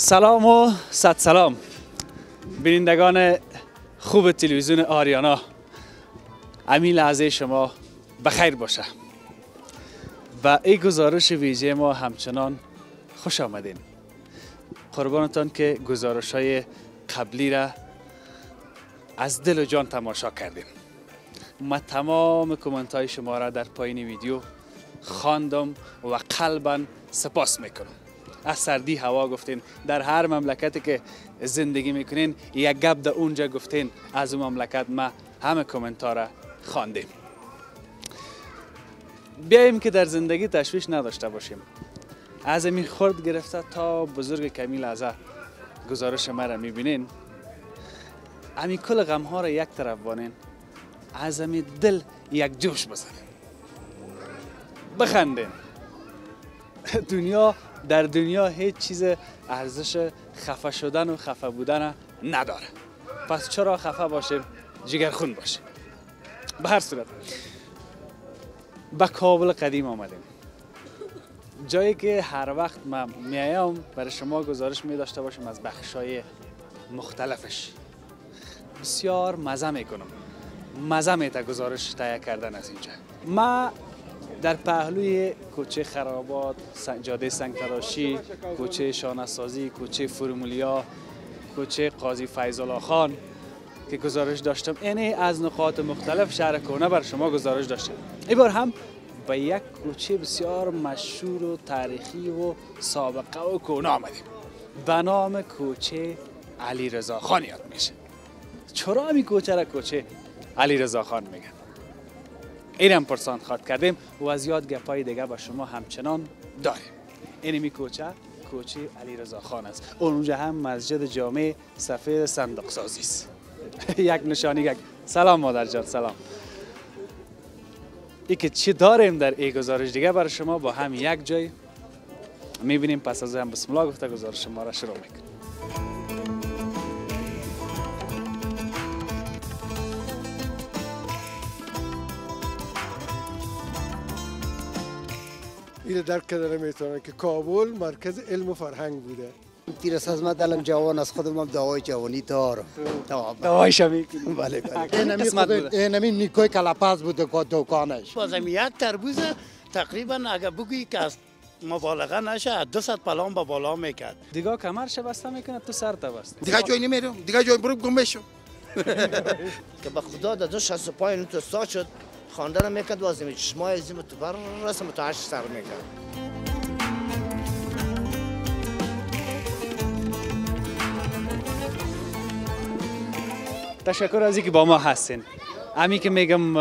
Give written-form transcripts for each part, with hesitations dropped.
سلام و صد سلام بینندگان خوب تلویزیون آریانا. همین لحظه شما بخیر باشه و این گزارش ویژه ما همچنان خوش آمدین. قربانتان که گزارش های قبلی را از دل و جان تماشا کردیم. ما تمام کامنت های شما را در پایین ویدیو خواندم و قلبا سپاس میکنم. از سردی هوا گفتین، در هر مملکتی که زندگی میکنین یک گپ در اونجا گفتین، از اون مملکت ما همه کامنت ها را خواندیم. بیاییم که در زندگی تشویش نداشته باشیم. از این خرد گرفته تا بزرگ کمی لحظه گزارش ما را میبینین، امی کل غم ها را یک طرف بانین، از امی دل یک جوش بزنین، بخندین. در دنیا هیچ چیز ارزش خفه شدن و خفه بودن نداره. پس چرا خفه باشیم؟ جگرخون باشیم. به هر صورت به کابل قدیم آمدیم، جایی که هر وقت من میایم برای شما گزارش می داشته باشم از بخشای مختلفش. بسیار مزه میکنم، مزه میته گزارش تهیه کردن از اینجا. ما در پهلوی کوچه خرابات، جاده سنگ تراشی، کوچه شانه‌سازی، کوچه فرمولیا، کوچه قاضی فیض‌الله خان که گزارش داشتم، یعنی از نقاط مختلف شهر کهنه بر شما گزارش داشتم. این بار هم به یک کوچه بسیار مشهور و تاریخی و سابقه و کهنه آمدیم، به نام کوچه علیرضا خان یاد میشه. چرا همین کوچه را کوچه علیرضا خان میگن؟ اینم پرسان خواد کردیم و از یاد گپای دیگه با شما همچنان داریم. اینمی کوچه علیرضا خان است. اونجا هم مسجد جامع سفید صندوق سازی است. یک نشانی یک. سلام مادر جان، سلام. ای که چی داریم در این گزارش دیگه برای شما با هم یک جای میبینیم. پس از هم بسم الله گفته گزارش ما را شروع میکنیم. این درک کردن نمیتونه که کابل مرکز علم و فرهنگ بوده. تیرس از من دلم جوان از خودم هم دعای جوانی دارم. دعایش میکنیم. بله بله. اینمی نیکوی کلاپاس بوده که دوکانش. بازم یک تربوز تقریبا اگه بگویی که از مبالغه نشه 200 پلان با بالا میکرد. دیگه کمرش بسته میکنه تو سر تا بسته. دیگه جای نمیرم، دیگه جای برو گم بشو. که به خدا در 65 تو ساعت شد خواندن میکرد واسه چشمای زیم تو بر رسم تو 8 سر میکرد. تشکر از اینکه با ما هستین. امی که میگم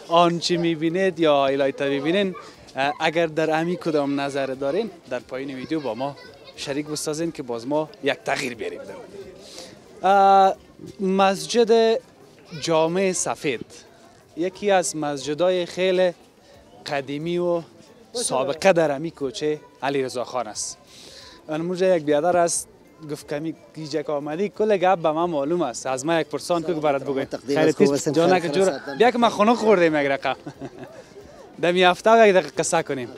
آنچه میبینید یا هایلایت میبینین، اگر در امی کدام نظر دارین در پایین ویدیو با ما شریک بسازین که باز ما یک تغییر بیاریم. مسجد جامع سفید یکی از مسجدهای خیلی قدیمی و سابقه در امی کوچه علیرضا خان است. اونجا یک بیادر است گفت کمی گیجک آمدی، کل گپ به من معلوم است. از من یک پرسان که برات بگویم. خیرتیست جانک جور بیا که ما خونه خوردیم یک رقم. دمی هفته یک دقیقه قصه کنیم.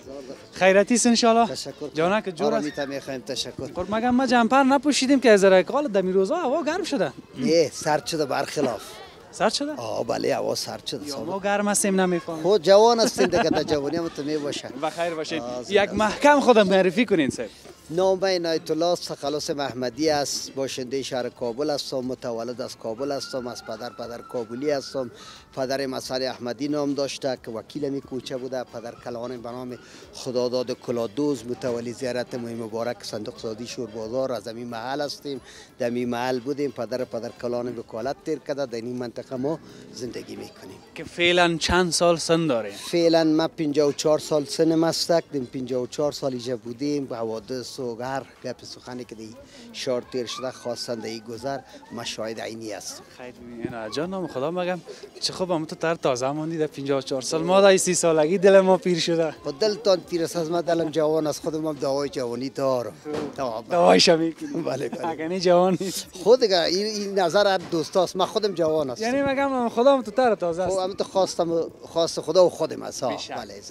خیرتیست ان شاء الله. جانک جور است. میخوایم تشکر. خب مگه ما جمپر نپوشیدیم که از رقال دمی روزا هوا گرم شده. نه سرد شده برخلاف. سرد شده؟ بله هوا سرد شده. یا ما گرم هستیم نمیفهمم. خود جوان هستیم دیگه در جوانی هم تو میباشه. بخیر باشید. یک محکم خودم معرفی کنین سر. نام عنایت الله سخلوس محمدی است. باشنده شهر کابل هستم، متولد از کابل هستم. از پدر کابلی هستم. پدر مسعود احمدی نام داشته که وکیل می کوچه بوده. پدر کلان به نام خداداد کلادوز متولی زیارت مهم مبارک صندوق سازی شور بازار. از این محل هستیم، در این محل بودیم. پدر کلان وکالت تیر کرده. در این منطقه ما زندگی میکنیم. که فعلا چند سال سن داریم؟ فعلا ما 54 سال سنم است. 54 سال اینجا بودیم. حوادث و هر گپ سخنی که دی شهر تیر شده خواستن دی گذر ما شاهد عینی است. خیر ببین جانم خدا مگم چه خوب هم تو تر تازه ماندی در 54 سال. ما در 30 سالگی دل ما پیر شده. خود دلتان تیرس از ما دلم جوان از خودم هم دعای جوانی دارم. دعایش میکنیم. بله بله. اگه جوان نیست خود دیگه این نظر هر دوستاست. ما خودم جوان است. یعنی مگم خدا هم تو تر تازه است. خب هم تو خواست خدا و خودم است. بله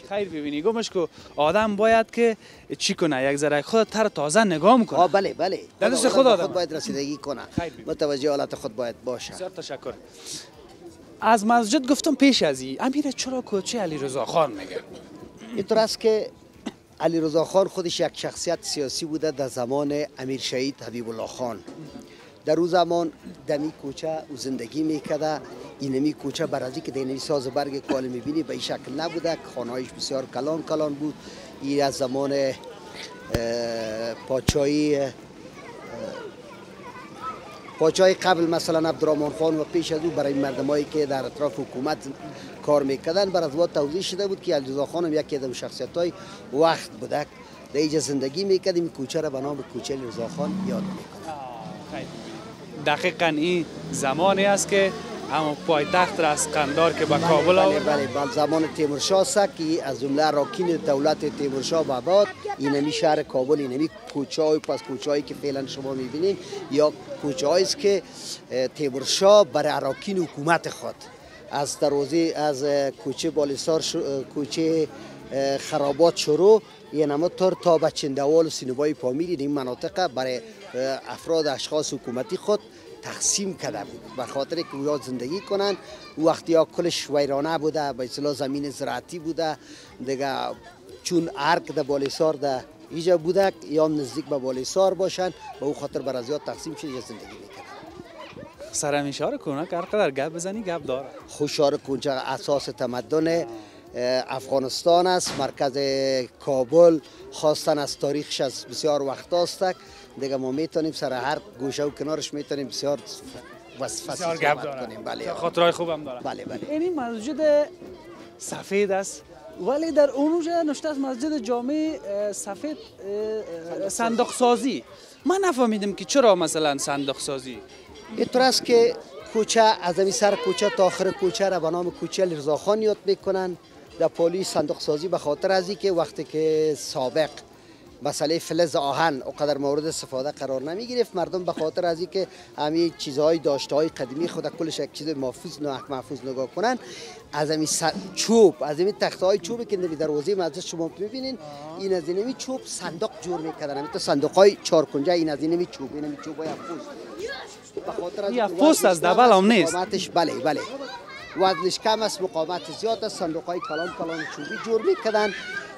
خیر ببینی گمش کو آدم باید که چی کنه، یک ذره میگذره خود تر تازه نگاه میکنه. بله بله. در دست خود آدم باید رسیدگی کنه. خیر. متوجه حالت خود باید باشه. بسیار تشکر. از مسجد گفتم پیش از این امیر چرا کوچه علیرضا خان میگه؟ اینطور است که علیرضا خان خودش یک شخصیت سیاسی بوده در زمان امیر شهید حبیب الله خان. در اون زمان دمی کوچه او زندگی میکرده. اینمی کوچه بر از اینکه دینی ساز برگ کال میبینی به این شکل نبوده، خانهایش بسیار کلان کلان بود. این از زمان پادشاهی قبل مثلا عبدالرحمن خان و پیش از او برای مردمایی که در اطراف حکومت کار میکردن بر از وقت توضیح شده بود که علیرضا خان هم یکی از شخصیت‌های وقت بوده. در اینجا زندگی میکرد. این کوچه را به نام کوچه علیرضا خان یاد میکنه. دقیقاً این زمانی است که همون پایتخت را از قندار که به کابل آورد. بله زمان تیمورشاه است که از جمله اراکین دولت تیمورشاه به بعد اینمی شهر کابل، اینمی کوچه‌های پس کوچه‌هایی که فعلا شما می‌بینید یا کوچه‌هایی است که تیمورشاه برای اراکین حکومت خود از دروازه از کوچه بالسار کوچه خرابات شروع یعنی تا به چندوال و سینوبای پامیر این مناطق برای افراد اشخاص حکومتی خود تقسیم کرده بود به خاطر که اونا زندگی کنن. وقتی ها کلش ویرانه بوده، به اصطلاح زمین زراعتی بوده دیگه، چون ارک در بالسار در اینجا بوده یا نزدیک به بالسار باشن به او خاطر بر از یاد تقسیم شد یا زندگی میکردن. سرم اشاره کنه که هر قدر گپ بزنی گپ داره. خوشحال کنجا اساس تمدن افغانستان است، مرکز کابل خواستن از تاریخش از بسیار وقت است دیگه. ما میتونیم سر هر گوشه و کنارش میتونیم بسیار بسیار گپ داریم. بله خاطرهای خوبم داره. بله. این مسجد سفید است ولی در اونجا نوشته است مسجد جامع سفید صندوق سازی. من نفهمیدم که چرا مثلا صندوق سازی. اینطور است که کوچه از این سر کوچه تا آخر کوچه را به نام کوچه علیرضا خان یاد میکنن. در پلیس صندوق سازی به خاطر از اینکه وقتی که سابق مسئله فلز آهن اونقدر مورد استفاده قرار نمی گرفت، مردم به خاطر از اینکه همین چیزهای داشته های قدیمی خود کلش یک چیز محفوظ نگاه کنن، از همین چوب، از همین تخته های چوبی که در دروازه مسجد شما میبینین، این از اینمی چوب صندوق جور میکردن. همین تو صندوق های چهار کنجه این از اینمی چوب، اینمی چوب های افوز. به خاطر از اینکه پوست از دبل هم نیست. بله وزنش کم است، مقاومت زیاد است. صندوق های کلان چوبی جور میکردن.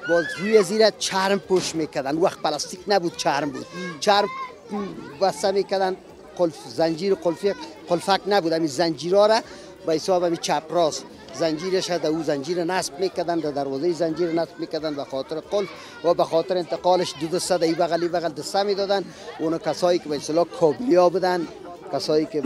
باز روی زیر چرم پوش میکردن. وقت پلاستیک نبود، چرم بود. چرم بسته میکردن. زنجیر قلفک نبود. همین زنجیرها را به حساب همین چپ راست زنجیرش در او زنجیر نصب میکردن، در دروازه زنجیر نصب میکردن به خاطر قلف و به خاطر انتقالش دو دسته در این بغل دسته میدادن. اون کسایی که به اصطلاح کابلیا بودن، کسایی که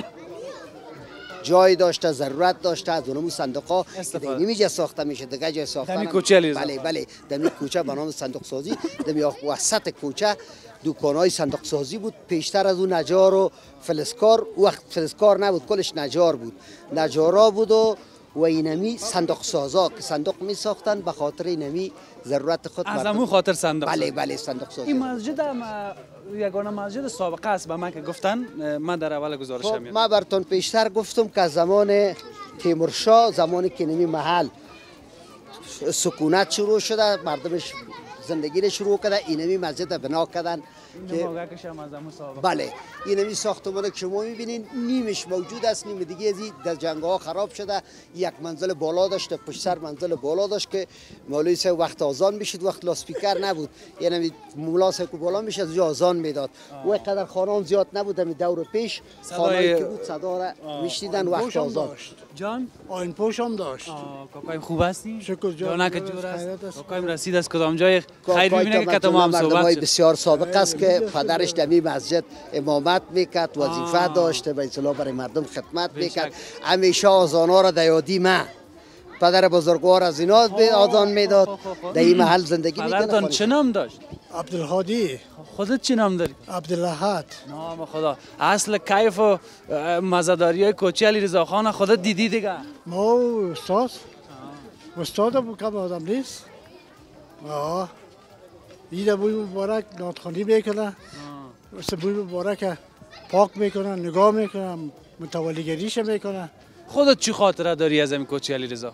جای داشته، ضرورت داشته، از اونمون صندوق‌ها که نمیجا ساخته میشه دیگه جای ساختن. دمی کوچه بله دمی کوچه به نام صندوق سازی. دمی وسط کوچه دکان‌های صندوق سازی بود. پیشتر از اون نجار و فلزکار، وقت فلزکار نبود، کلش نجار بود، نجارا بود و اینمی صندوق سازا که صندوق می ساختن به خاطر اینمی ضرورت خود. از همون خاطر صندوق. بله صندوق سازی. این مسجد یگانه مسجد سابقه است به من که گفتن. من در اول گزارشم ما براتون پیشتر گفتم که زمان تیمورشاه، زمانی که نمی محل سکونت شروع شده، مردمش زندگی رو شروع کرده، اینمی مسجد بنا کردن که بله اینمی ساختمانی که شما میبینین نیمش موجود است، نیم دیگه ازی در جنگ ها خراب شده. یک منزل بالا داشت، پشت سر منزل بالا داشت که مولوی صاحب وقت آذان میشد، وقت لاسپیکر نبود، یعنی مولا صاحب که بالا میشد از آذان میداد. و قدر خانم زیاد نبود، می دور پیش خانه‌ای که بود صدا را میشنیدن وقت آذان. جان آین پوش هم داشت. کاکایم خوب هستی؟ شکر جان. که جور است. کاکایم رسید از کدام جای خیر ببینه که تو ما هم صحبت شد. بسیار سابق است که پدرش در این مسجد امامت میکرد، وظیفه داشته، به اصطلاح برای مردم خدمت میکرد. همیشه آذانا را در یادی من پدر بزرگوار از اینا آذان میداد. در این محل زندگی میکنه. پدرتان چه نام داشت؟ عبدالهادی. خودت چه نام داری؟ عبداللهات. نام خدا. اصل کیف و مزاداری های کوچه علیرضا خان خودت دیدی دیگه؟ ما استاد بود، کم آدم نیست. ایده بوی مبارک نادخوانی میکنه، بوی مبارک پاک میکنه، نگاه میکنه، متولیگریش میکنه. خودت چی خاطره داری از این کوچه علیرضا؟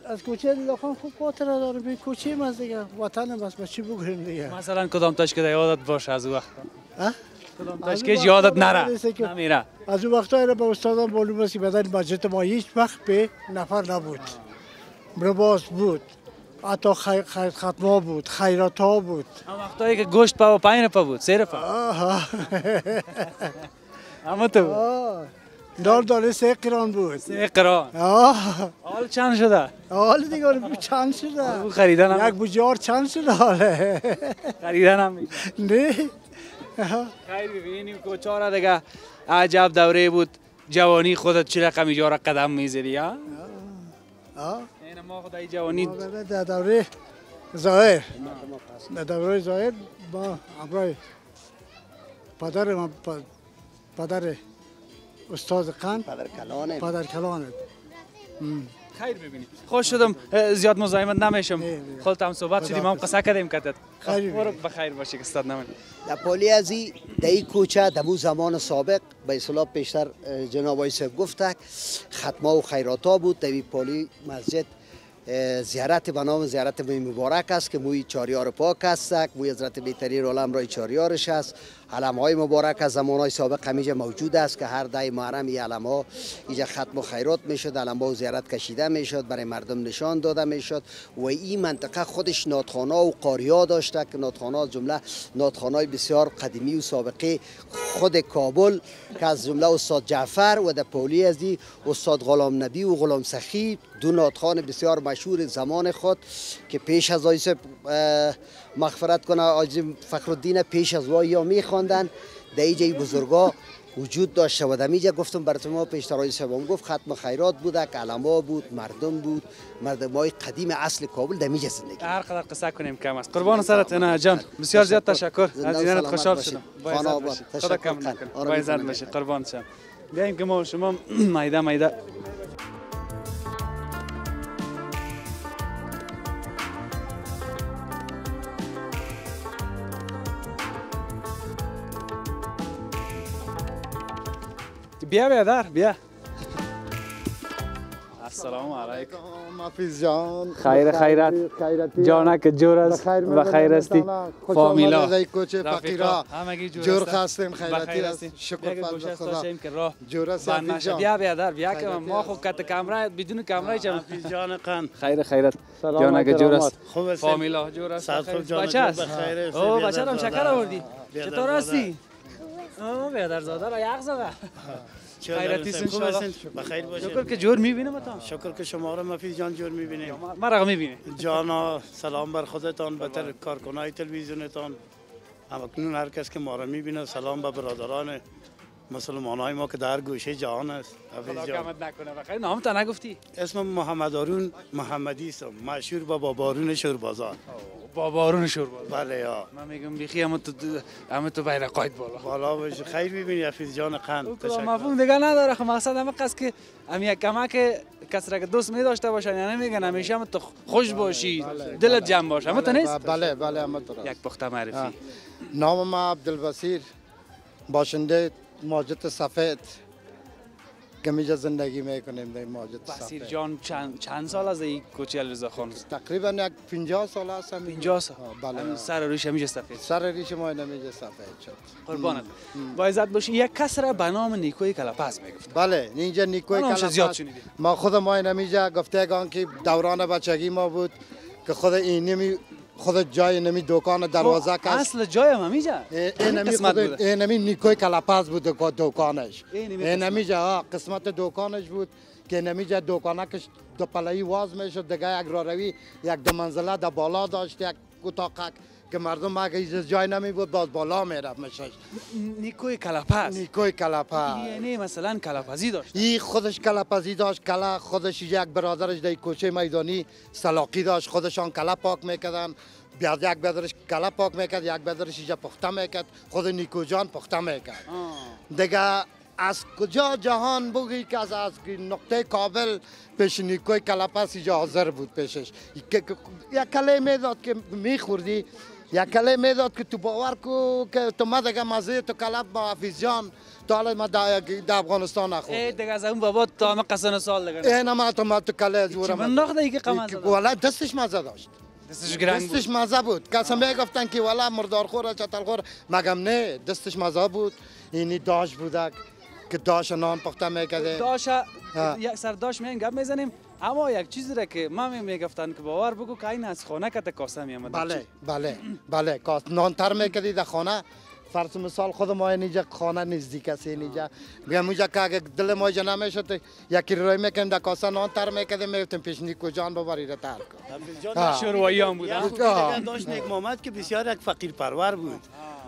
از کوچه علیرضا خوب خاطره دارم. به کوچه ما دیگه وطن بس چی بگویم دیگه. مثلا کدام تاش که یادت باشه از وقت؟ کدام تاش از که اون یادت وقتا نره؟ نیست که- نمیره. از اون وقتا را به استادان معلوم است که بدن مسجد ما هیچ وقت به نفر نبود. لباس بود. حتی ختما بود، خیرات ها بود. اون وقتایی که گوشت پا و 5 روپا بود، 3 روپا. آها. اما تو دار داره 3 قران بود. 3 قران. حال چند شده؟ حال دیگه چند شده؟ او خریدن هم یک بجار چند شده حاله؟ خریدن هم نه. خیر ببینیم کوچه را دیگه عجب دوره بود. جوانی خودت چه رقم ایجا قدم میزدی ها؟ این ما خدای جوانی در دوره ظاهر در دوره ظاهر با همراه پدر استاد قند پدر کلانه خیر ببینیم. خوش شدم زیاد مزاحمت نمیشم. خودت هم صحبت شدیم هم قصه کردیم کتت. برو بخیر باشی که استاد نمونی. در پولی ازی در این کوچه در زمان سابق به اصطلاح پیشتر جناب آقای صاحب گفتک ختمه و خیراتا بود. در این پولی مسجد زیارت به نام زیارت موی مبارک است که موی چاریار پاک است. موی حضرت بهترین عالم رای چاریارش است. علم های مبارک از زمان های سابق همیشه موجود است که هر دای محرم این علم ها اینجا ختم و خیرات میشد. علم ها زیارت کشیده میشد، برای مردم نشان داده میشد و این منطقه خودش ناتخانه و قاریا داشته که ناتخانه جمله ناتخانه های بسیار قدیمی و سابقه خود کابل که از جمله استاد جعفر و در پولی ازی استاد غلام نبی و غلام سخی دو ناتخوان بسیار مشهور زمان خود که پیش از آیسه مغفرت کنه آجی فخرالدین پیش از وایی میخواندن در اینجای بزرگا وجود داشته و دمیجا گفتم برای ما پیشتر آیسه سبام گفت ختم خیرات بوده که علما بود مردم بود مردم های قدیم اصل کابل دمیجا زندگی هر قدر قصه کنیم کم است. قربان سرت انا جان بسیار زیاد تشکر از دیدنت خوشحال شدم. خدا کم نکنه. با عزت باشید قربان شم. بیایم که ما شما مایده بیا در بیا. السلام علیکم. حافظ جان خیرت جانک جور است و خیر استی فامیلا فقیرا جور خواستیم خیرتی است شکر فضل خدا که راه جور است بیا در بیا که ما خو کت کامرا بدون کامرا چم حافظ جان قن خیرت جانک جور است خوب است فامیلا جور است بچه است او بچه هم شکر آوردی چطور هستی او بیادر زاده را یک زده خیرتی خوب هستین بخیر باشید شکر که جور میبینم تا شکر که شما را حافظ جان جور میبینیم ما را میبینی جانا سلام بر خودتان بهتر کارکنای تلویزیونتان همکنون هر کس که ما را میبینه سلام به برادران مسلمانای ما که در گوشه جهان است حافظ جان نکنه بخیر نام تا نگفتی اسم محمد هارون محمدی است مشهور به بابارون شوربازار بابارون شوربازار بله یا من میگم بیخی همه تو بیره قاید بالا باشه خیر ببینی حافظ جان قند تشکر مفهوم دیگه نداره خب مقصد همه قصد که هم یک کمک کسی را که دوست می داشته باشن یعنی میگن همیشه هم تو خوش باشی دلت جمع باشه همه تو نیست بله همه تو یک پخته معرفی نام ما عبدالبصیر باشنده ماجد سفید گمیجا زندگی میکنیم در ماجد سفید. بصیر جان چند سال از این کوچه علیرضا خان؟ تقریبا یک 50 سال است. 50 سال. بله. سر ریش همیشه سفید. سر ریش ما همیشه سفید شد. قربانت. با عزت باشی یک کس را به نام نیکوی کلپس میگفت. بله اینجا نیکوی کلپس. زیاد شنیدیم. ما خود ما همیشه گفتگان که دوران بچگی ما بود که خود اینمی خود جای نمی دکان دروازه کس اصل جای هم همیجا اینمی نیکوی کلپس بود دکانش اینمی جا قسمت دکانش بود که نمیجا دکانه که دو پلهی واز میشد دیگه یک راهروی یک دو منزله در بالا داشت یک اتاق که مردم اگه جای نمی بود باز بالا میرفت میشد نیکوی کلپس نیکوی کلپس یعنی مثلا کلپزی داشت این خودش کلپزی داشت کلا خودش یک برادرش در کوچه میدانی سلاقی داشت خودشان کلا پاک میکردن بیاد یک برادرش کلا پاک میکرد یک برادرش اینجا پخته میکرد خود نیکو جان پخته میکرد دیگه از کجا جهان بگی که از نقطه کابل پیش نیکوی کلپس اینجا حاضر بود پیشش یک کله میداد که میخوردی یک کله میداد که تو باور کو که تو ما دیگه مزه تو کلب با حفیظیان تا حالا ما در افغانستان نخورد دیگه از اون بابا تا همه قصه سال دیگه این ما تو کله زوره من ناخته ای که قمازه والا دستش مزه داشت دستش گرنگ بود دستش مزه بود کسا میگفتن که والا مردارخور چتلخور مگم نه دستش مزه بود اینی داش بودک که داش نان پخته میکرده داش یک سر داش میگم گپ میزنیم اما یک چیزی را که ما میگفتن که باور بگو که این از خانه که کاسه میامد بله کاس نان تر میکردی در خانه فرض مثال خود ما اینجا خانه نزدیک است اینجا میگم اونجا که اگه دل ما جا نمیشد یکی روی میکنیم در کاسه نان تر میکردیم میگفتیم پیش نیکو جان ببری را تر کن شروعی هم بود داشت نیک محمد که بسیار یک فقیر پرور بود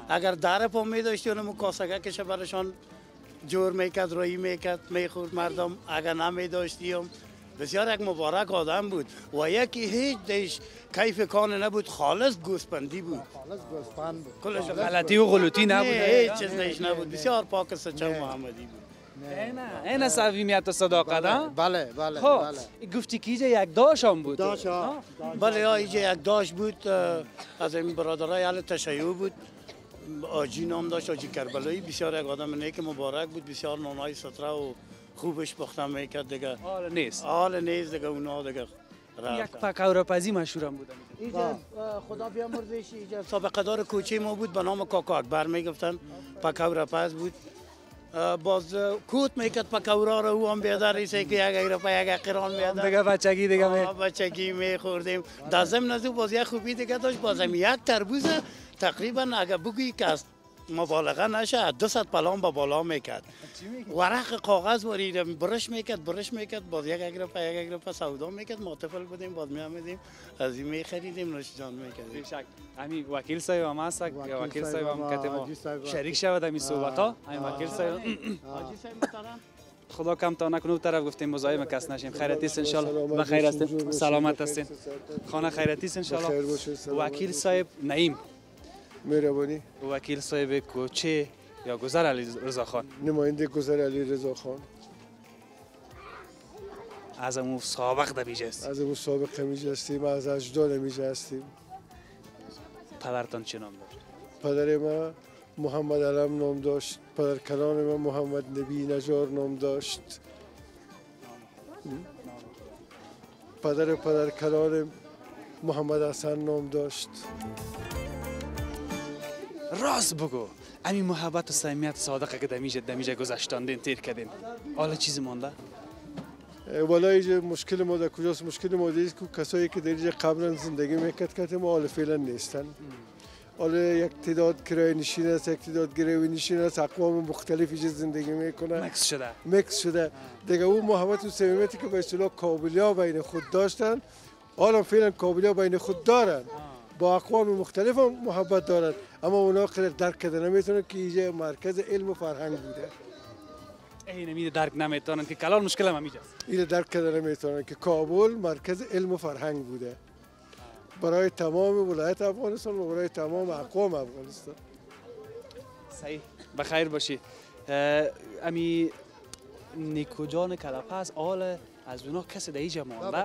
اگر در پا می داشتی اونم کاسگه کشه برشان جور میکرد روی میکرد میخورد مردم اگر نمی داشتیم بسیار یک مبارک آدم بود و یکی هیچ دیش کیف کان نبود خالص گوسپندی بود خالص گوسپند بود کلش غلطی و غلوطی نبود هیچ چیز دیش نبود بسیار پاک سچا محمدی بود این صمیمیت و صداقت ها بله خب گفتی که یک داش هم بود داش بله اینجا یک داش بود از این برادرای اهل تشیع بود آجی نام داشت آجی کربلایی بسیار یک آدم نیک مبارک بود بسیار نانای سطره و خوبش پختم میکرد دیگه حال نیست دیگه اونا دیگه یک پکاورپزی مشهور هم بود اینجا خدا بیامرزش اینجا سابقه دار کوچه ما بود به نام کاکا اکبر میگفتن پکاورپز بود باز کوت میکرد پکاورا رو او هم بیادر ایسه که یک ایرپا یک قران بیادر دیگه بچگی دیگه بچگی میخوردیم در ضمن از او باز یک خوبی دیگه داشت بازم یک تربوز تقریبا اگه بگویی که از مبالغه نشه 200 پلان با بالا میکرد ورق کاغذ وری برش میکرد باز یک اگرپا سودا میکرد ما طفل بودیم باز میآمدیم از این میخریدیم نوش جان میکردیم شک همین وکیل صاحب هم هست وکیل صاحب هم کته ما شریک شود این صحبت ها همین وکیل صاحب خدا کم تا نکنه طرف گفتیم مزاحم کس نشیم خیرتی است ان شاء الله بخیر هستین سلامت هستین خانه خیرتی است ان شاء الله وکیل صاحب نعیم مهربانی وکیل صاحب کوچه یا گذر علی رضا خان نماینده گذر علی رضا خان از امو سابق دمیجه است از امو سابق میجه هستیم از اجداد میجه هستیم پدرتان چه نام داشت؟ پدر ما محمد علم نام داشت پدر کلان ما محمد نبی نجار نام داشت پدر کلان محمد حسن نام داشت راست بگو امی محبت و صمیمیت صادقه که دمیجه گذشتاندین تیر کردین حالا چیزی مونده؟ والا اینجا مشکل ما در کجاست مشکل ما دیست که کسایی که در اینجا قبلا زندگی میکرد ما حالا فعلا نیستن حالا یک تعداد کرایه نشین است یک تعداد گروی نشین است اقوام مختلف اینجا زندگی میکنن مکس شده دیگه اون محبت و صمیمیتی که به اصطلاح کابلیا بین خود داشتن حالا فعلا کابلیا بین خود دارن با اقوام مختلف هم محبت دارن اما اونا قدر درک کرده نمیتونن که اینجا مرکز علم و فرهنگ بوده این درک نمیتونن که کلان مشکل هم همیجاست این درک کرده نمیتونن که کابل مرکز علم و فرهنگ بوده برای تمام ولایت افغانستان و برای تمام اقوام افغانستان صحیح بخیر باشی امی نیکو جان کلپس آل از اونا کسی در اینجا مانده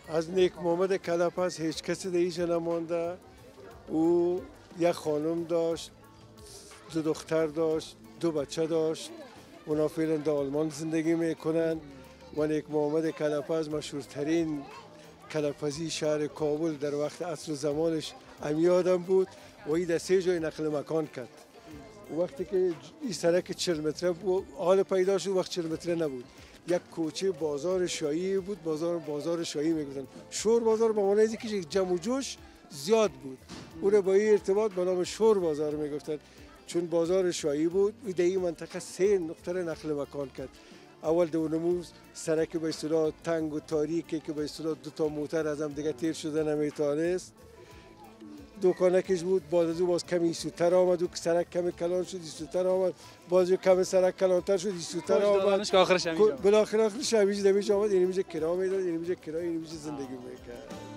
از نیک محمد کلپس هیچ کسی در اینجا نمانده او یک خانم داشت 2 دختر داشت 2 بچه داشت اونا فعلا در آلمان زندگی میکنن و نیک محمد کلپس مشهورترین کلپزی شهر کابل در وقت عصر زمانش امی آدم بود و این در 3 جای نقل مکان کرد وقتی که این سرک 40 متره حال پیدا شد وقت 40 متره نبود یک کوچه بازار شایی بود بازار شایی میگفتن شور بازار به معنی که جمع و جوش زیاد بود او را با این ارتباط به نام شور بازار میگفتن چون بازار شایی بود او در این منطقه 3 نقطه نقل مکان کرد اول دونموز سرک به اصطلاح تنگ و تاریکی که به اصطلاح 2 تا موتر از هم دیگه تیر شده نمیتونست دوکانکش بود باز باز کمی سوتر آمد و سرک کمی کلان شد سوتر آمد باز کمی سرک کلانتر شد سوتر آمد که آخرش همیجا بالاخره آخرش همیجا آمد این میشه کرا میداد این میشه کرا این میشه زندگی میکرد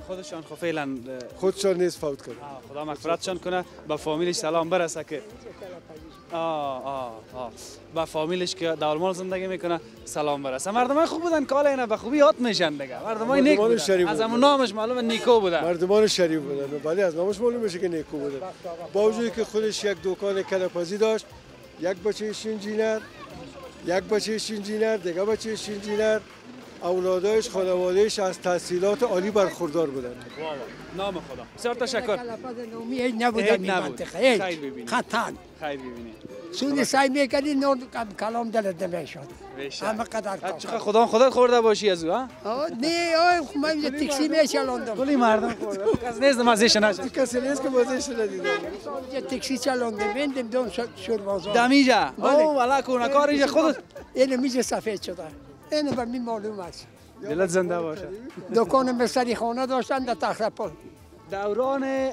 خود خودشان خب فعلا خودشان نیز فوت کرد. خدا مغفرتشان کنه. به فامیلش سلام برسه که به فامیلش که در آلمان زندگی میکنه سلام برسه. مردمان خوب بودن که حالا اینا به خوبی یاد میشن دیگه. مردمان نیک بودن. از همون نامش معلومه نیکو بودن. مردمان شریف بودن. ولی از نامش معلوم میشه که نیکو بودن. با وجودی که خودش یک دکان کله‌پزی داشت، یک بچه انجینر، دیگه بچه انجینر، اولادایش خانوادهش از تحصیلات عالی برخوردار بودن. نام خدا. بسیار تشکر. نومی نبود این منطقه. خیر ببینید. خطان. خیر ببینید. سودی سعی میکنی نور کلام دلت نمیشد. همه قدر کار. چقدر خدا خورده باشی از او ها؟ نه من یه تاکسی میچلاندم. کلی مردم خورده. کس نیست مزهش نشد. کسی نیست که مزهش ندیده. یه تاکسی چلاندم بندم دون شوروازا. دمیجا. والا کونه کارش خودت. اینو میز سفید شده. اینو به من معلوم است. دلت زنده باشه. دکان مستری خانه داشتن در تخرپل. دوران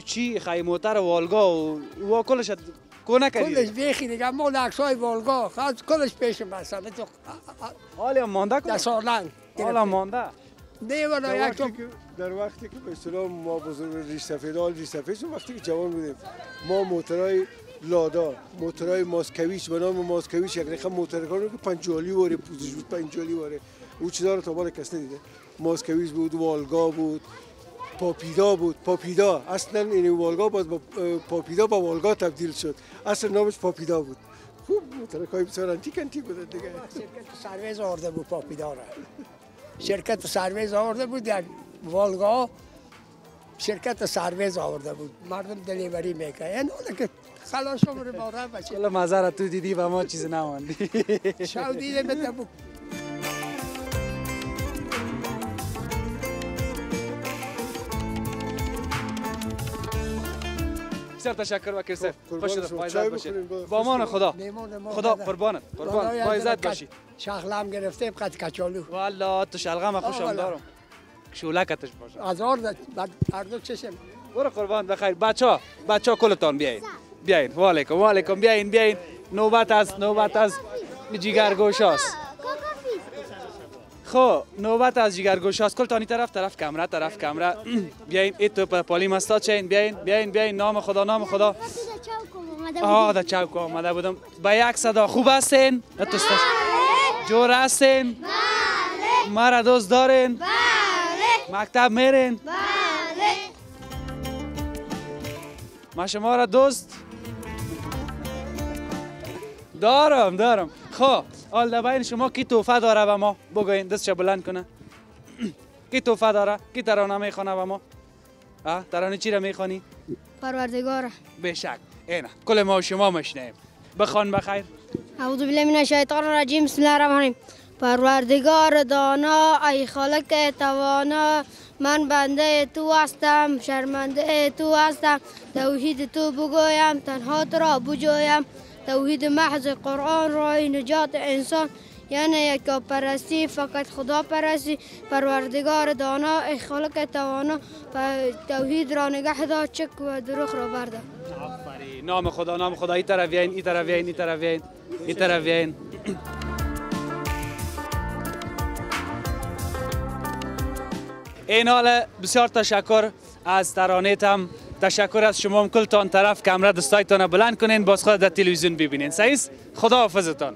چی خیموتر والگا و کلش کنه کردی؟ کلش بیخی دیگه مال عکسای والگا کلش پیشم بستم. حالا مانده کنه؟ در سالنگ. حالا مانده؟ نه والا یک در وقتی که به اصطلاح ما بزرگ ریش سفید وقتی که جوان بودیم ما موترهای لادا، موترهای ماسکویچ به نام ماسکویچ یک رقم موترکارو که پنجالی واره پوزش بود، پنجالی واره او چیزا رو تا بالا کس ندیده. ماسکویچ بود، والگا بود، پاپیدا اصلا این والگا باز با پاپیدا با والگا تبدیل شد. اصلا نامش پاپیدا بود. خوب موترکای بسیار انتیک بود دیگه. شرکت سرویس آورده بود پاپیدا را. شرکت سرویس آورده بود در والگا. شرکت سرویس آورده بود. مردم دلیوری میکنه. این حالا که خلاص عمر باره بچه. حالا مزار تو دیدی و ما چیز نماندی. شاو دیده بده بود. بسیار تشکر وکیل صاحب. خوش باشید. با امان خدا. خدا قربانت. قربان. با عزت باشی. شغلم گرفته قد کچالو. والا تو شلغم خوشم دارم. شولکتش باشه. هزار بعد هر دو چشم. برو قربان بخیر. بچا کلتان بیاین. وعلیکم بیاین. نوبت از جیگرگوشاست. خب نوبت از جیگرگوشاست. کلتانی طرف کامرا. بیاین ایتو پالی مستا چین بیاین نام خدا. در چوک آمده بودم. با یک صدا خوب هستین؟ جور هستین؟ مرا دوست دارین؟ مکتب میرین؟ ما شما را دوست دارم. خب حال بین شما کی توفه داره و ما بگوین دستش بلند کنه. کی توفه داره؟ کی ترانه میخونه و ما؟ ترانه چی را میخوانی؟ پروردگار. بشک اینا کل ما و شما مشنیم. بخوان بخیر. اعوذ بالله من الشیطان الرجیم. بسم الله الرحمن الرحیم. پروردگار دانا ای خالق توانا من بنده تو هستم شرمنده تو هستم توحید تو بگویم تنها تو را بجویم توحید محض قرآن راه نجات انسان یعنی یکا پرستی فقط خدا پرستی پروردگار دانا ای خالق توانا توحید را نگه دار چک و دروغ را برده. آفرین. نام خدا این طرف بیاین. این حال بسیار تشکر از ترانه‌تان. تشکر از شما کلتان طرف کامرا دستایتان بلند کنین باز خود در تلویزیون ببینین. صحیح؟ خدا حافظتان.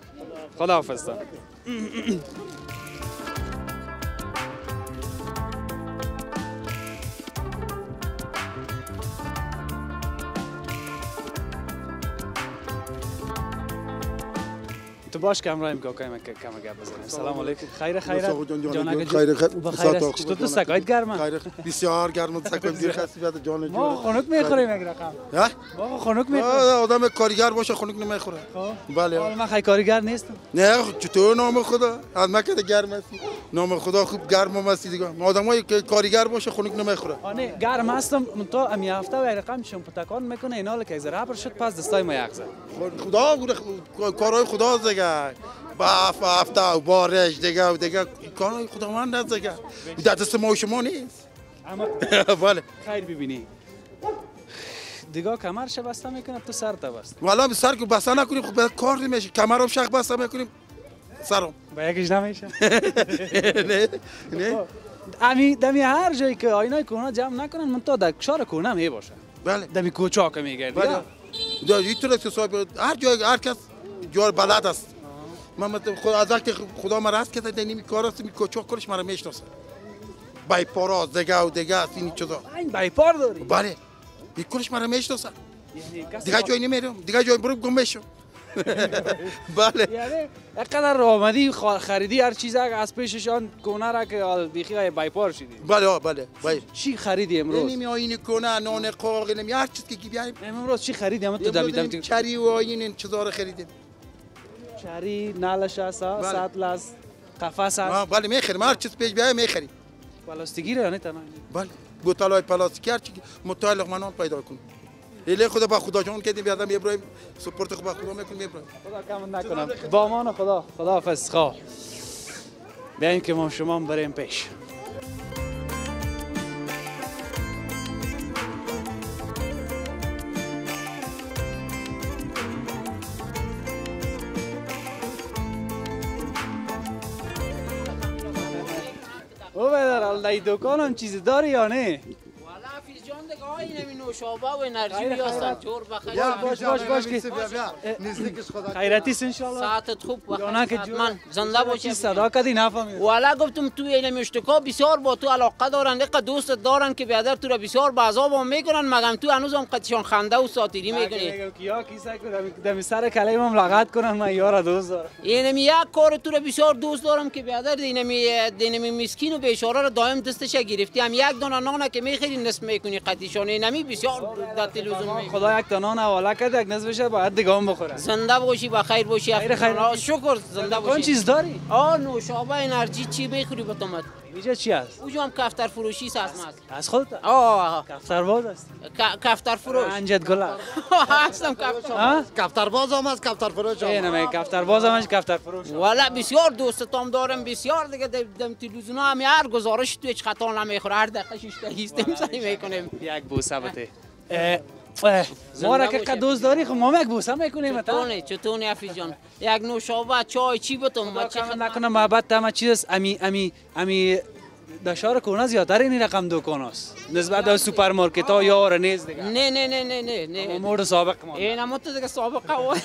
تو باش کامرا ام کوکای من کم گپ بزنیم. سلام علیکم. خیر چطور تو سگایت گرمه؟ خیر بسیار گرم سگم دیر خاصی بیاد جان ما خنک میخوریم یک رقم. ما خنک میخوریم. آدم کارگر باشه خنک نمیخوره. بله. حالا من کارگر نیستم. نه چطور نام خدا؟ از مکه گرم است. نام خدا خوب گرم است دیگه. آدمایی که کارگر باشه خنک نمیخوره. نه گرم هستم تو امی هفته و یک رقم شم پتکان میکنه اینا که زرا بر شد پس دستای ما یخزه. خدا کارهای خدا دیگه. باف هفته و بارش دیگه کارهای خداوند است دیگه. دست ما و شما نیست. بله. خیر ببینی. دیگه کمرش بسته میکنه تو سر تا بست. والا سر که بسته نکنیم خب کار نمیشه. کمرم شخ بسته میکنیم سرم. با یکیش نمیشه. نه. دمی هر جایی که آینای کرونا جمع نکنن من تا در کشار کرونا می باشه. بله. دمی کوچا که میگردی. بله. اینطور است که صاحب هر جای هر کس جای بلد است. من خود از وقتی خدا مرا رست کرده نمی کار است می کوچا کارش مرا میشناسه. بایپارا دیگه و دیگه است این چیزا. این بایپار داری؟ بله. این کارش مرا میشناسه. دیگه جای نمیرم. دیگه جای برو گم بشم. بله. یعنی اقدر آمدی خریدی هر چیز از پیششان کونه را که بیخی بایپار شدی. بله بله. چی خریدی امروز؟ نمی آینه کنه نان قاق نمی هر چیز که بیایم. امروز چی خریدی؟ اما تو دمی چری و آینه چیزا رو خریدیم. چری نالش است، سطل است، قفس است. بله میخریم هر چیز پیش بیایم میخریم. پلاستیکی را نه تمام. بله. بوتلای پلاستیکی هر چی مطالعه منان پیدا کن. ایله خدا با خدا جان کردیم بیادم ابراهیم سپورت خدا میکنیم ابراهیم. خدا کم نکنم. با امان خدا. خداحافظ. خواه. بیاین که ما شما بریم پیش. او بدر الدی دکانم چیزی داری یا نه؟ جان دیگه های نمی نوشابه و انرژی بیاستن جور باش خیرتی است انشالله. ساعتت خوب و حتما زنده باشی. صدا کدی نفهمید. والا گفتم تو این مشتکا بسیار با تو علاقه دارن، دقیقه دوستت دارن که بیادر تو را بسیار به عذاب میکنن، مگم تو هنوز هم قدشان خنده و ساتیری میکنی. کیا کیسه که دمی سر کلیم هم لغت کنن من یارا دوست دارم. اینم یک کار تو را بسیار دوست دارم که بیادر دینمی مسکین و بیچاره را دائم دستش گرفتی، هم یک دانه نان که میخری نصف میکنی قدیشان اینمی بسیار دت لزوم می. خدا یک دانه حواله کرد یک نصف بشه باید دیگه هم بخوره. زنده باشی و خیر باشی. خیر. شکر زنده باشی. کن چیز داری؟ نوشابه انرژی چی بخوری با تومت؟ اینجا چی است؟ اونجا هم کفتر فروشی است. از خودت؟ کفتر باز است. کفتر فروش. انجت گل. هستم کفتر. کفتر باز هم است کفتر فروش هم. نه کفتر باز هم است کفتر فروش. والا بسیار دوستام دارم بسیار دیگه دم تلویزیون هم هر گزارش تو هیچ خطا نمیخوره هر دقیقه شش تا هیستیم سعی میکنیم. یک بوسه بده. ما را که دوست داری خب ما یک بوسه میکنیم تا. چطور حفیظ جان؟ یک نوشابه چای چی بتم؟ ما چه نکنه محبت تام چیز امی دشار کرونا زیادتر این رقم دکان است نسبت به سوپرمارکت ها یا رنیز دیگه. نه مورد سابق ما. این هم تو دیگه سابقه و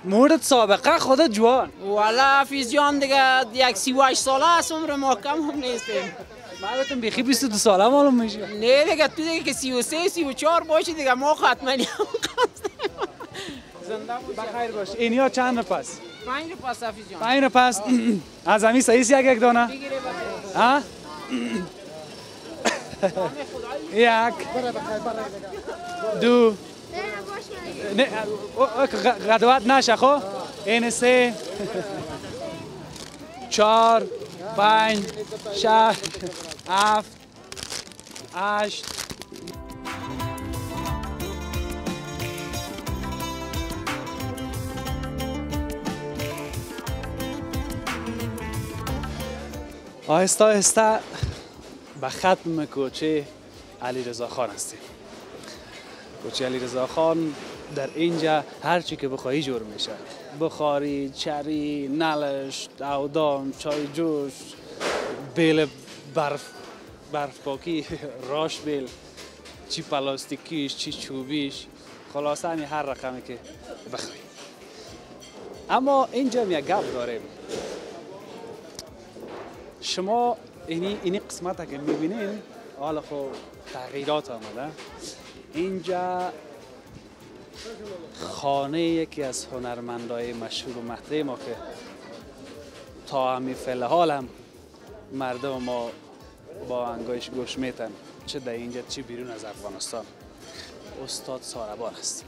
مورد سابقه خودت جوان. والا حفیظ جان دیگه یک 38 ساله است عمر ما کم هم نیستیم. ما گفتم بیخی 22 ساله معلوم میشه. نه دیگه تو دیگه که 33 34 باشی دیگه ما حتما بخیر باش. اینیا چند پس؟ 5 پس حفیظ جان. 5 پس از همین صحیح یک دانه. ها؟ یک دو نه غدوات نشه خو این 3 4 5 6 7 8 آهسته آهسته به ختم کوچه علیرضا خان هستیم. کوچه علیرضا خان در اینجا هر چی که بخوایی جور میشه. بخاری، چری، نلش، اودان، چای جوش، بیل برف پاکی، راش بیل، چی پلاستیکیش، چی چوبیش، خلاصه همی هر رقمی که بخوایی. اما اینجا هم یک گپ داریم. شما اینی قسمت که میبینین حالا خب تغییرات آمده. اینجا خانه یکی از هنرمندای مشهور و محترم ما که تا همین فعل حال هم مردم ما با انگایش گوش میتن چه در اینجا چه بیرون از افغانستان. استاد ساربان است.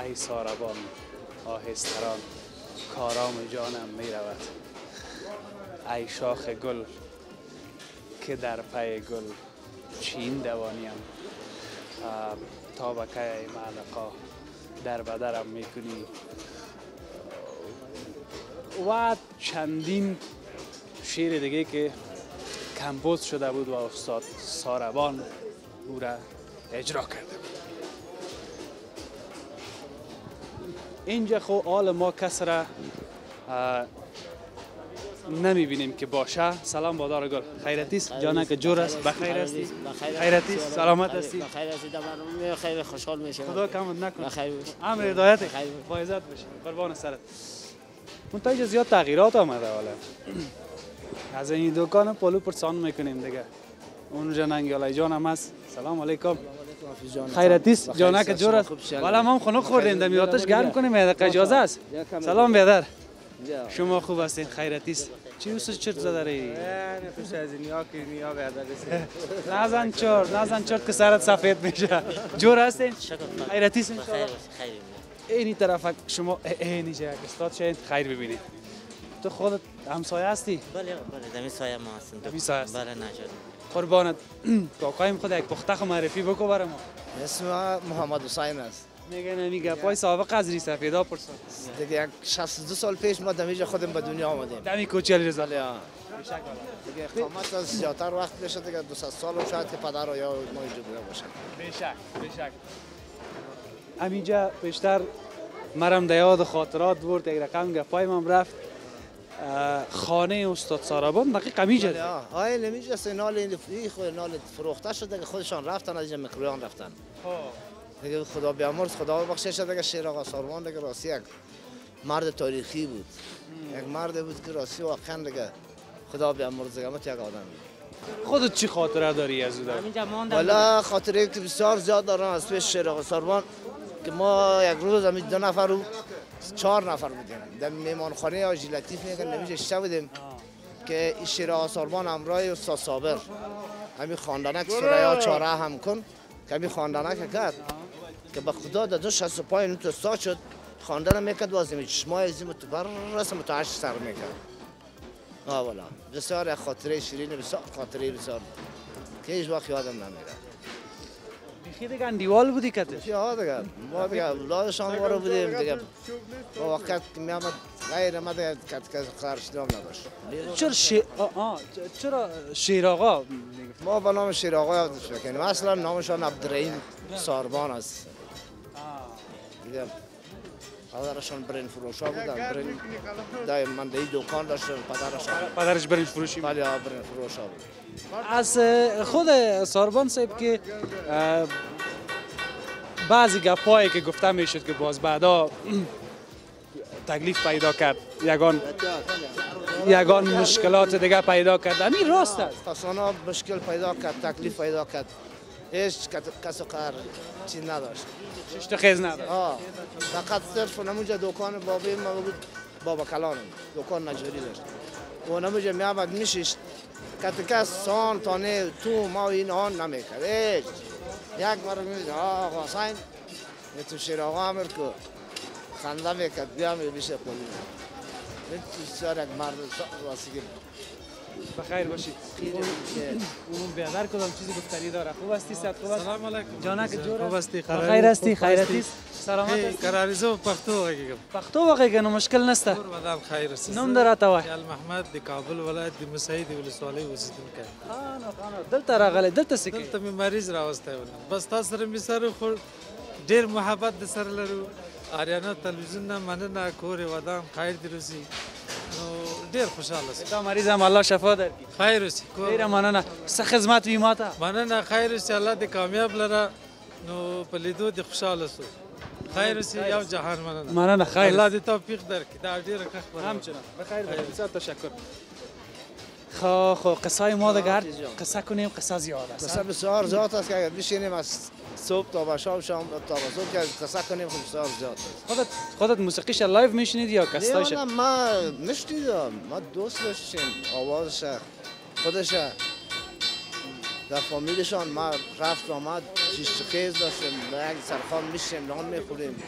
ای ساربان آهستران کارام جانم می رود. ای شاخ گل که در پی گل چین دوانیم تا بکه ای معلقا در بدرم می کنی و چندین شعر دیگه که کمپوز شده بود و استاد ساربان او را اجرا کرده. اینجا خو آل ما کس را نمیبینیم که باشه. سلام بادار گل، خیرتی است؟ جانک جور است؟ بخیر هستی؟ خیرتی است؟ سلامت هستی؟ بخیر هستی. برنامه خیلی خوشحال میشم. خدا کمت نکنه. بخیر باشی. امر هدایت با عزت باشی. قربان سرت. منتها زیاد تغییرات آمده حالا. از این دکان پلو پرسان میکنیم دیگه. اونجا ننگیالای جان هم هست. سلام علیکم. خیرتی است؟ جانک جور است؟ والا ما هم خنک خوردیم دمی آتش گرم کنیم اجازه است؟ سلام بیادر. شما خوب هستین؟ خیرتی است؟ چی اوست چرت زده ری؟ نه پیش از نیا که نیا بیادر است. نزن چرت که سرت سفید میشه. جور هستین؟ خیرتی است؟ خیر. اینی طرف شما اینی جا استاد شاید خیر ببینید. تو خودت همسایه هستی؟ بله دمی سایه ما هستیم. دمی سایه هست؟ بله نجات. قربانت کاکایم خود یک پخته معرفی بکو برام. اسم محمد حسین است. میگه پای سابق از ری سفیدا پرسون. دیگه یک 62 سال پیش ما دمیج خودم به دنیا آمدیم. دمی کوچه علی رضا. دیگه قامت از زیادتر وقت میشه دیگه 200 سال شاید که پدر و یا ما اینجا بوده باشه. به شک. همینجا بیشتر مرم در یاد خاطرات برد یک رقم گپای من رفت خانه استاد سارابان دقیق همینجا. آره نمیجا سینال این خود نال فروخته شده که خودشان رفتن از اینجا مکرویان رفتن. دیگه خدا بیامرز خدا بخشش دیگه شیر آقا ساربان دیگه راستی یک مرد تاریخی بود. یک مرد بود که راستی واقعا دیگه خدا بیامرز دیگه یک آدم. خودت چی خاطره داری از اون؟ والا خاطره که بسیار زیاد دارم از پیش شیر آقا ساربان که ما یک روز همین 2 نفر و 4 نفر بودیم در میمانخانه آجی لطیف میگن نمیشه شته بودیم که این شیر آقا ساربان همراه استاد صابر همین خواندنک سریا چاره هم کن که همین خواندنک کرد که به خدا در 65 نوت استاد شد خواندن میکرد واسه چشمای ازیم تو برسم تو 8 سر میکرد. والا بسیار خاطره شیرین بسیار خاطره بسیار که هیچ وقت یادم نمیره. بیخی دیگه اندیوال بودی کتش؟ یا دیگه ما دیگه اولادشان وارو بودیم دیگه با وقت که میامد غیر ما دیگه کت قرارش دام نداشت. چرا شیر آقا؟ ما به نام شیر آقا یادش میکنیم اصلا نامشان عبدالرحیم ساربان است. دیگه پدرشان برین فروشا بودن. برین دایم من دی دکان داشتم پدرش برین فروشی بود. بله برین فروشا بود. از خود ساربان صاحب که بعضی گپایی که گفته میشد که باز بعدا تکلیف پیدا کرد یگان مشکلات دیگه پیدا کرد همین راست است. پسانا مشکل پیدا کرد تکلیف پیدا کرد هیچ کس و قهر چیز نداشت. شش خیز نداشت. فقط صرف نمونجا دکان بابی ما بود بابا کلان دکان نجاری داشت و نمونجا میامد میشیشت کتکه سان تانه تو ما این آن نمیکرد هیچ یک مرد میدید آقا حسین تو شیر آقا امر که خنده میکرد بیام بیشه پولی بسیار یک مرد واسیگی بخیر باشی. اون بیادر کدام چیزی گفتنی داره؟ خوب هستی؟ صحت خوب است؟ سلام علیکم. جانک جور خوب هستی؟ خیر هستی؟ خیرتی؟ سلامت هستی؟ کراریزو پختو واقعا. پختو واقعا مشکل نسته. ودان خیر است. نام دراته وای. یال محمد د کابل ولایت د مسعید ولسوالۍ اوسیدونکی. دلته راغلی دلته سکی. دلته می مریض راوسته ول. بس تاسو سره می سره خور ډیر محبت د سره لرو. آریانا تلویزیون نه مننه کور ودان خیر دروسی. نو ډیر خوشاله است. دا مریض هم الله شفا درکړي. خیر اوسې. ډیره مننه. څه خدمت وي ماته؟ مننه خیر اوسې الله دې کامیاب لره. نو په لیدو دې خوشاله سو. خیر اوسې یو جهان مننه. مننه خیر. الله دې توفیق درکړي. دا ډیره ښه خبره. همچنان. بخیر بسیار تشکر. خب قصه ما دیگر قصه کنیم قصه زیاد است. قصه بسیار زیاد است که اگر بشینیم از صبح تا به شام تا به صبح که قصه کنیم بسیار زیاد است. خودت موسیقیش لایو میشنید یا کستایش؟ نه ما نشنیدم ما دوست داشتیم آوازش خودش در فامیلشان ما رفت آمد چیز خیز داشتیم یک سرخان میشیم نان میخوریم.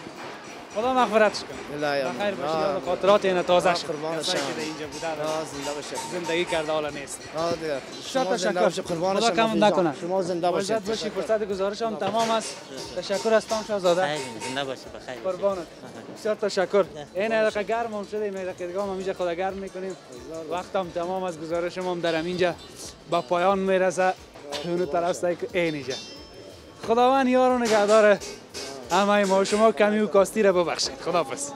خدا مغفرتش کنه. بخیر باشی یاد خاطرات این تازه شد. قربانش که اینجا بوده زنده باشه. زندگی کرده حالا نیست. دیگه. شما زنده باشی قربانش. خدا کم نکنه. شما زنده باشید. باشی فرصت گزارشم تمام است. تشکر از تام شاهزاده. زنده باشی بخیر. قربانت. بسیار تشکر. این دقیقه گرم هم شده این دقیقه دیگه ما اینجا خدا گرم میکنیم. وقتم تمام از گزارشم هم در اینجا با پایان میرسه. اون طرف سعی اینجا. خداوند یار و نگهدار همه ما شما کمی و کاستی را ببخشید. خداحافظ.